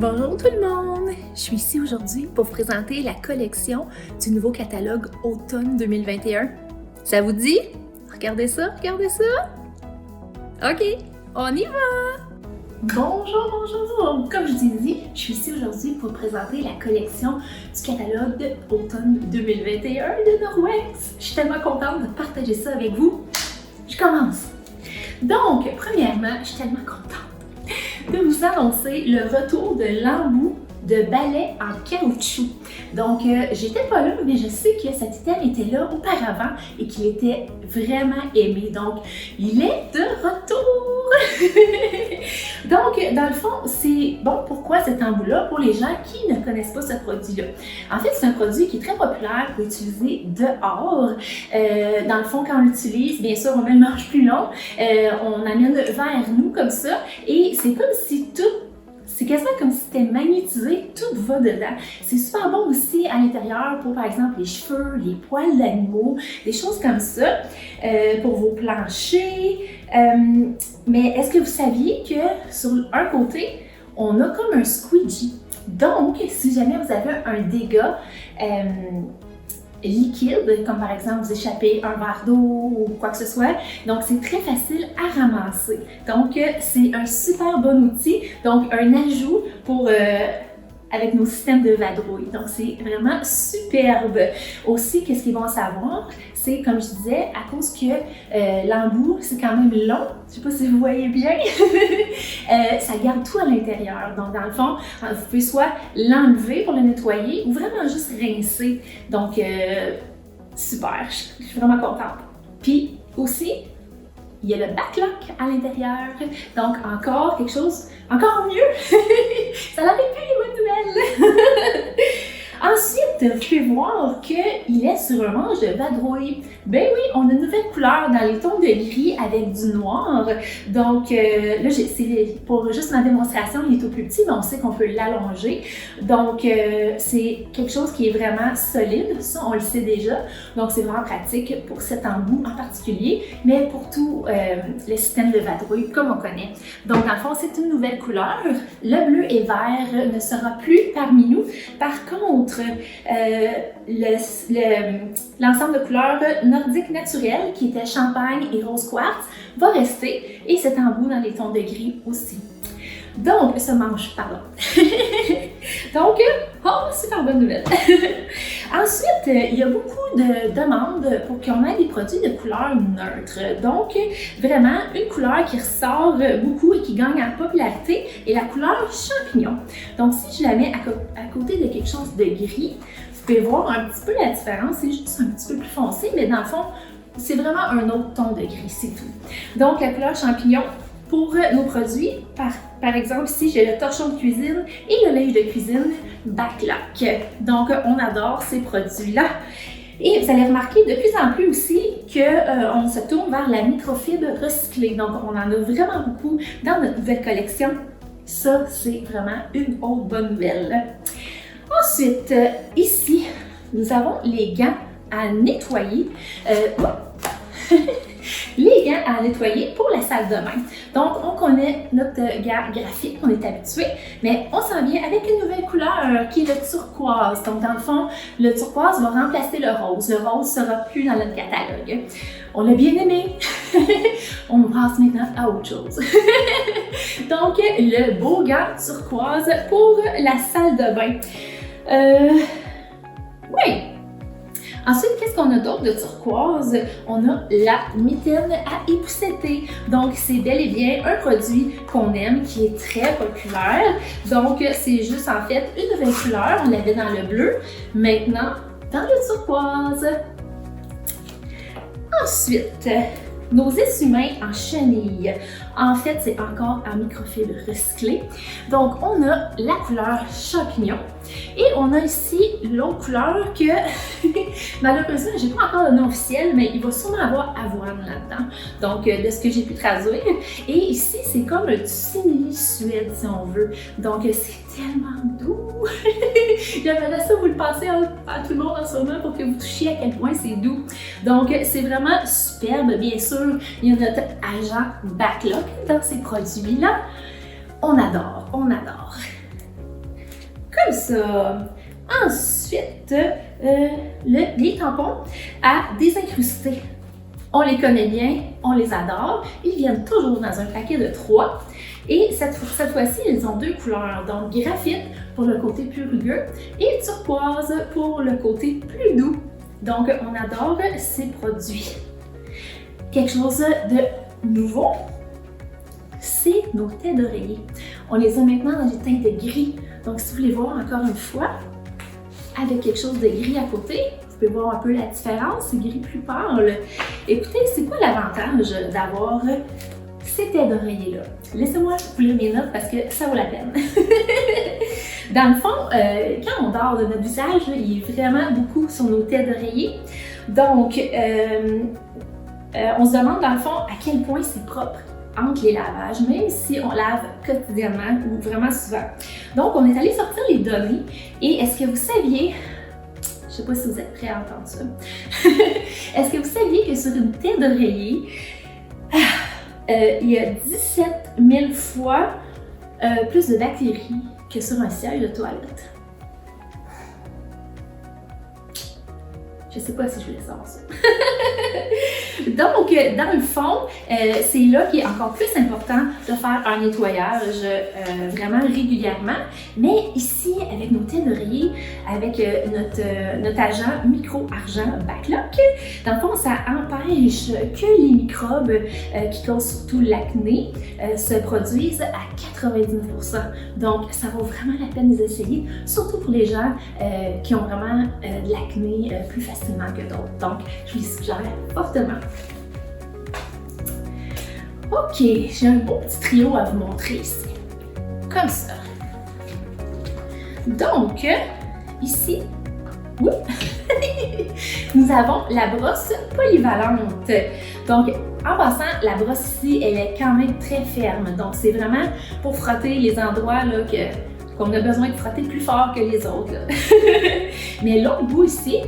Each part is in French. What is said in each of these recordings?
Bonjour tout le monde! Je suis ici aujourd'hui pour vous présenter la collection du nouveau catalogue Automne 2021. Ça vous dit? Regardez ça, regardez ça! Ok, on y va! Bonjour! Comme je vous ai dit, je suis ici aujourd'hui pour vous présenter la collection du catalogue de Automne 2021 de Norwex. Je suis tellement contente de partager ça avec vous. Je commence! Donc, premièrement, je suis tellement contente de vous annoncer le retour de l'embout de balai en caoutchouc. Donc, j'étais pas là, mais je sais que cet item était là auparavant et qu'il était vraiment aimé. Donc, il est de retour! Donc, dans le fond, c'est bon, pourquoi cet embout-là? Pour les gens qui ne connaissent pas ce produit-là. En fait, c'est un produit qui est très populaire pour utiliser dehors. Dans le fond, quand on l'utilise, bien sûr, on met le manche plus long, on amène vers nous comme ça, et c'est comme si c'est quasiment comme si c'était magnétisé, tout va dedans. C'est super bon aussi à l'intérieur pour, par exemple, les cheveux, les poils d'animaux, des choses comme ça, pour vos planchers. Mais est-ce que vous saviez que sur un côté, on a comme un squeegee? Donc, si jamais vous avez un dégât liquide, comme par exemple vous échappez un verre d'eau ou quoi que ce soit, donc c'est très facile à ramasser. Donc, c'est un super bon outil, donc un ajout pour avec nos systèmes de vadrouille. Donc, c'est vraiment superbe. Aussi, qu'est-ce qui est bon à savoir, c'est, comme je disais, à cause que l'embout, c'est quand même long, je sais pas si vous voyez bien, ça garde tout à l'intérieur. Donc, dans le fond, vous pouvez soit l'enlever pour le nettoyer ou vraiment juste rincer. Donc, super, je suis vraiment contente. Puis, aussi, il y a le backlock à l'intérieur, donc encore quelque chose, encore mieux! Ça n'arrive plus les bonnes nouvelles! Ensuite, vous pouvez voir qu'il est sur un manche de vadrouille. Ben oui, on a une nouvelle couleur dans les tons de gris avec du noir. Donc là, c'est pour juste ma démonstration, il est tout plus petit, mais on sait qu'on peut l'allonger. Donc c'est quelque chose qui est vraiment solide, ça on le sait déjà. Donc c'est vraiment pratique pour cet embout en particulier, mais pour tout le système de vadrouille comme on connaît. Donc dans le fond, c'est une nouvelle couleur. Le bleu et vert ne sera plus parmi nous. Par contre, l'ensemble de couleurs nordiques naturelles qui était champagne et rose quartz va rester et cet embout dans les tons de gris aussi. Donc, ce manche, pardon. Donc, super bonne nouvelle. Ensuite, il y a beaucoup de demandes pour qu'on ait des produits de couleur neutre. Donc, vraiment, une couleur qui ressort beaucoup et qui gagne en popularité est la couleur champignon. Donc, si je la mets à côté de quelque chose de gris, vous pouvez voir un petit peu la différence. C'est juste un petit peu plus foncé, mais dans le fond, c'est vraiment un autre ton de gris, c'est tout. Donc, la couleur champignon, pour nos produits, par exemple, ici, j'ai le torchon de cuisine et le linge de cuisine Backlock. Donc, on adore ces produits-là. Et vous allez remarquer de plus en plus aussi qu'on se tourne vers la microfibre recyclée. Donc, on en a vraiment beaucoup dans notre nouvelle collection. Ça, c'est vraiment une autre bonne nouvelle. Ensuite, ici, nous avons les gants à nettoyer. Les gants à nettoyer pour la salle de bain. Donc, on connaît notre gant graphique, on est habitué, mais on s'en vient avec une nouvelle couleur qui est le turquoise. Donc, dans le fond, le turquoise va remplacer le rose. Le rose ne sera plus dans notre catalogue. On l'a bien aimé. On passe maintenant à autre chose. Donc, le beau gant turquoise pour la salle de bain. Oui! Ensuite, qu'est-ce qu'on a d'autre de turquoise? On a la mitaine à épousseter. Donc, c'est bel et bien un produit qu'on aime, qui est très populaire. Donc, c'est juste en fait une nouvelle couleur. On l'avait dans le bleu. Maintenant, dans le turquoise. Ensuite, nos essuie-mains en chenille. En fait, c'est encore en microfibre recyclée. Donc, on a la couleur champignon. Et on a ici l'autre couleur que, malheureusement, je n'ai pas encore le nom officiel, mais il va sûrement avoir avoine là-dedans. Donc, de ce que j'ai pu traduire. Et ici, c'est comme du simili-suède, si on veut. Donc, c'est tellement doux. J'aimerais ça vous le passer à tout le monde en ce moment pour que vous touchiez à quel point c'est doux. Donc, c'est vraiment superbe. Bien sûr, il y a notre agent Backlock dans ces produits-là. On adore, on adore. Comme ça. Ensuite, les tampons à désincruster. On les connaît bien, on les adore. Ils viennent toujours dans un paquet de 3. Et cette fois-ci, ils ont 2 couleurs. Donc, graphite pour le côté plus rugueux et turquoise pour le côté plus doux. Donc, on adore ces produits. Quelque chose de nouveau, c'est nos têtes d'oreiller. On les a maintenant dans des teintes gris. Donc, si vous voulez voir encore une fois, avec quelque chose de gris à côté, vous pouvez voir un peu la différence, c'est gris plus pâle. Écoutez, c'est quoi l'avantage d'avoir ces têtes d'oreiller-là? Laissez-moi vous lire mes notes parce que ça vaut la peine. Dans le fond, quand on dort de notre visage, il est vraiment beaucoup sur nos têtes d'oreiller. Donc, on se demande dans le fond à quel point c'est propre entre les lavages, même si on lave quotidiennement ou vraiment souvent. Donc, on est allé sortir les données et est-ce que vous saviez, je ne sais pas si vous êtes prêts à entendre ça, est-ce que vous saviez que sur une tête d'oreiller, il y a 17 000 fois plus de bactéries que sur un siège de toilette? Je sais pas si je voulais savoir ça. Donc, dans le fond, c'est là qu'il est encore plus important de faire un nettoyage vraiment régulièrement. Mais ici, avec nos têtes d'oreiller, avec notre agent micro-argent Backlock, dans le fond, ça empêche que les microbes qui causent surtout l'acné se produisent à 99%. Donc, ça vaut vraiment la peine de les essayer, surtout pour les gens qui ont vraiment de l'acné plus facilement que d'autres. Donc, je vous les suggère fortement. Ok, j'ai un beau petit trio à vous montrer ici. Comme ça. Donc, ici, nous avons la brosse polyvalente. Donc, en passant, la brosse ici, elle est quand même très ferme. Donc, c'est vraiment pour frotter les endroits là, qu'on a besoin de frotter plus fort que les autres. Mais l'autre bout ici,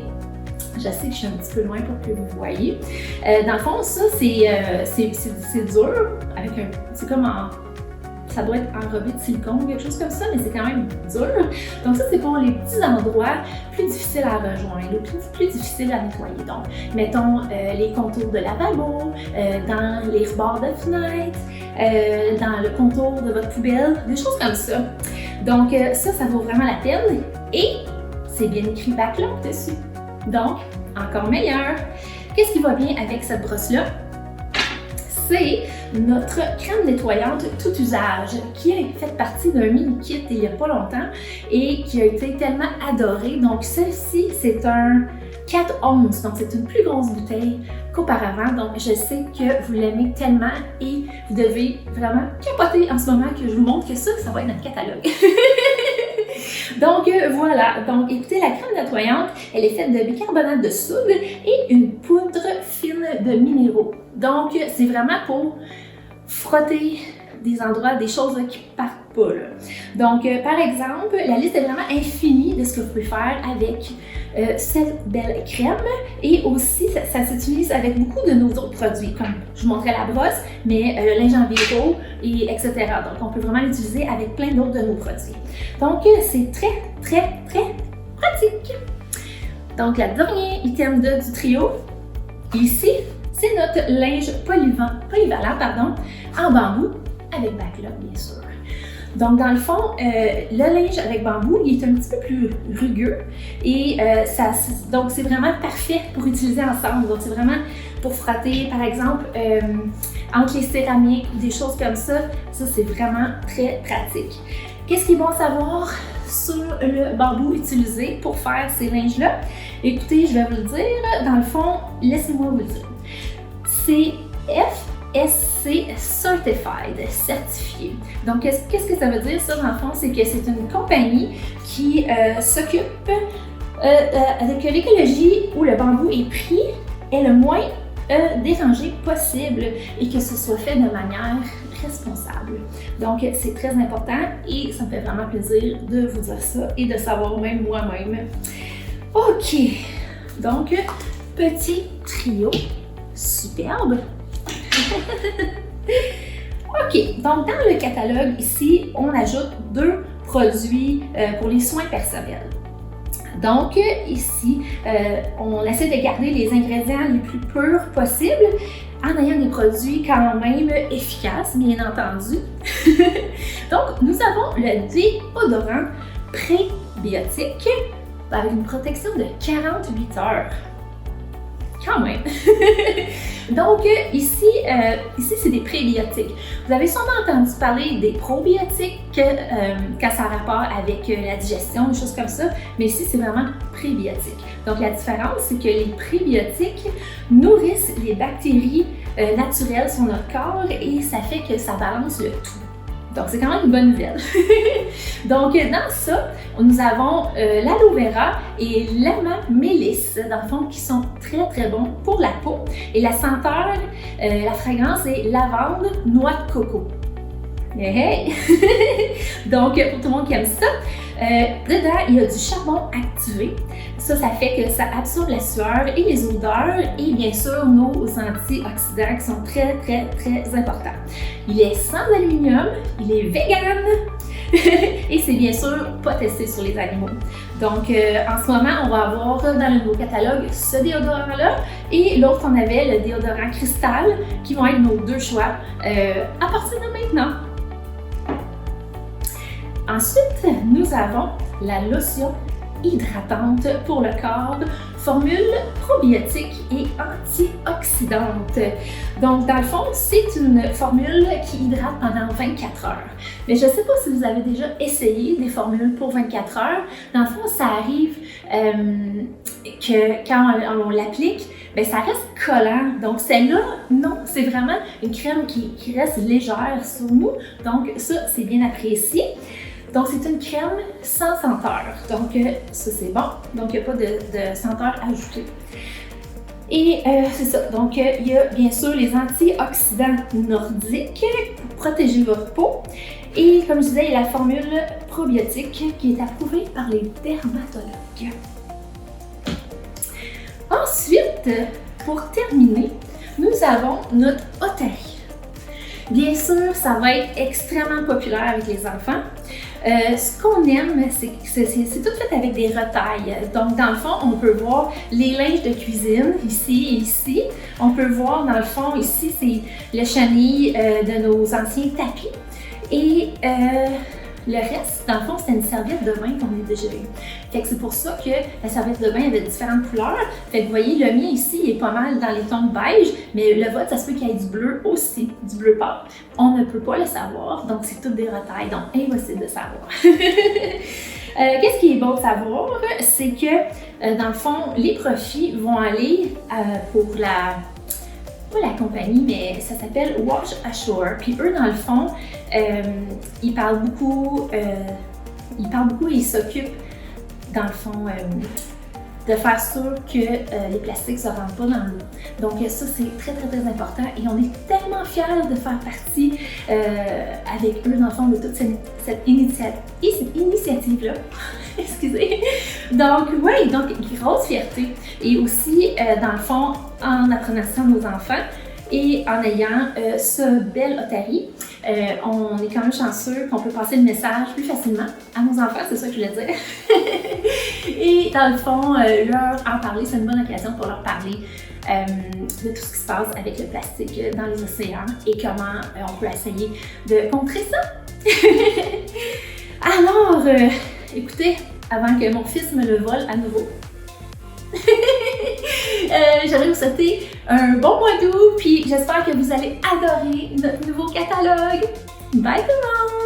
je sais que je suis un petit peu loin pour que vous voyez. Dans le fond, ça, c'est dur. C'est comme ça doit être enrobé de silicone ou quelque chose comme ça, mais c'est quand même dur. Donc ça, c'est pour les petits endroits plus difficiles à rejoindre, plus difficiles à nettoyer. Donc, mettons les contours de lavabo, dans les rebords de fenêtre, dans le contour de votre poubelle, des choses comme ça. Donc ça vaut vraiment la peine. Et c'est bien écrit Backlock dessus. Donc, encore meilleur. Qu'est-ce qui va bien avec cette brosse-là? C'est notre crème nettoyante tout usage qui a fait partie d'un mini-kit il n'y a pas longtemps et qui a été tellement adoré. Donc, celle-ci, c'est un 4 onces, donc c'est une plus grosse bouteille qu'auparavant. Donc, je sais que vous l'aimez tellement et vous devez vraiment capoter en ce moment que je vous montre que ça va être notre catalogue. Donc voilà, donc écoutez, la crème nettoyante, elle est faite de bicarbonate de soude et une poudre fine de minéraux. Donc c'est vraiment pour frotter des endroits, des choses là, qui partent pas. Là. Donc par exemple, la liste est vraiment infinie de ce que vous pouvez faire avec cette belle crème et aussi ça s'utilise avec beaucoup de nos autres produits comme je vous montrais la brosse, mais le linge en vélo et etc. Donc on peut vraiment l'utiliser avec plein d'autres de nos produits. Donc c'est très très très pratique. Donc le dernier item du trio ici, c'est notre linge polyvalent en bambou avec Backlock bien sûr. Donc, dans le fond, le linge avec bambou, il est un petit peu plus rugueux et donc c'est vraiment parfait pour utiliser ensemble. Donc, c'est vraiment pour frotter, par exemple, entre les céramiques ou des choses comme ça. Ça, c'est vraiment très pratique. Qu'est-ce qui est bon à savoir sur le bambou utilisé pour faire ces linges-là? Écoutez, je vais vous le dire. Dans le fond, laissez-moi vous le dire. C'est FSC Certified, certifié. Donc, qu'est-ce que ça veut dire ça, dans le fond? C'est que c'est une compagnie qui s'occupe que l'écologie où le bambou est pris est le moins dérangé possible et que ce soit fait de manière responsable. Donc, c'est très important et ça me fait vraiment plaisir de vous dire ça et de savoir même moi-même. OK, donc, petit trio, superbe. OK, donc dans le catalogue ici, on ajoute 2 produits pour les soins personnels. Donc ici, on essaie de garder les ingrédients les plus purs possibles en ayant des produits quand même efficaces, bien entendu. Donc, nous avons le déodorant prébiotique avec une protection de 48 heures. Quand même! Donc, ici c'est des prébiotiques. Vous avez sûrement entendu parler des probiotiques quand ça a rapport avec la digestion, des choses comme ça, mais ici, c'est vraiment prébiotique. Donc, la différence, c'est que les prébiotiques nourrissent les bactéries naturelles sur notre corps et ça fait que ça balance le tout. Donc, c'est quand même une bonne nouvelle. Donc, dans ça, nous avons l'aloe vera et l'amamélis, dans le fond, qui sont très, très bons pour la peau. Et la senteur, la fragrance est lavande, noix de coco. Hey! Donc, pour tout le monde qui aime ça, dedans, il y a du charbon activé. Ça fait que ça absorbe la sueur et les odeurs et bien sûr nos antioxydants qui sont très, très, très importants. Il est sans aluminium, il est vegan et c'est bien sûr pas testé sur les animaux. Donc, en ce moment, on va avoir dans le nouveau catalogue ce déodorant-là et l'autre, on avait le déodorant cristal qui vont être nos deux choix à partir de maintenant. Ensuite, nous avons la lotion hydratante pour le corps, formule probiotique et antioxydante. Donc, dans le fond, c'est une formule qui hydrate pendant 24 heures. Mais je ne sais pas si vous avez déjà essayé des formules pour 24 heures. Dans le fond, ça arrive que quand on l'applique, bien, ça reste collant. Donc, celle-là, non, c'est vraiment une crème qui reste légère sur nous. Donc, ça, c'est bien apprécié. Donc, c'est une crème sans senteur. Donc, ça, c'est bon. Donc, il n'y a pas de senteur ajoutée. Et c'est ça. Donc, il y a bien sûr les antioxydants nordiques pour protéger votre peau. Et comme je disais, il y a la formule probiotique qui est approuvée par les dermatologues. Ensuite, pour terminer, nous avons notre Otari. Bien sûr, ça va être extrêmement populaire avec les enfants. Ce qu'on aime, c'est tout fait avec des retailles. Donc, dans le fond, on peut voir les linges de cuisine, ici et ici. On peut voir, dans le fond, ici, c'est le chenille de nos anciens tapis. Et le reste, dans le fond, c'est une serviette de bain qu'on a déjà eue. Fait que c'est pour ça que la serviette de bain avait différentes couleurs. Fait que vous voyez, le mien ici, il est pas mal dans les tons beige, mais le vôtre, ça se peut qu'il y ait du bleu aussi, du bleu pâle. On ne peut pas le savoir, donc c'est toutes des retailles, donc impossible de savoir. Qu'est-ce qui est bon de savoir? C'est que, dans le fond, les profits vont aller pour pas la compagnie, mais ça s'appelle Wash Ashore. Puis eux, dans le fond, ils parlent beaucoup et ils s'occupent, dans le fond, de faire sûr que les plastiques ne se rendent pas dans l'eau. Donc ça, c'est très, très, très important et on est tellement fiers de faire partie avec eux, dans le fond, de toute cette initiative-là. Excusez. Donc, oui, donc, grosse fierté. Et aussi, dans le fond, en apprenant ça à nos enfants et en ayant ce bel Otari, on est quand même chanceux qu'on peut passer le message plus facilement à nos enfants, c'est ça que je voulais dire. Et dans le fond, leur en parler, c'est une bonne occasion pour leur parler de tout ce qui se passe avec le plastique dans les océans et comment on peut essayer de contrer ça. Alors, écoutez, avant que mon fils me le vole à nouveau, j'aimerais vous souhaiter un bon mois d'août, puis j'espère que vous allez adorer notre nouveau catalogue. Bye tout le monde!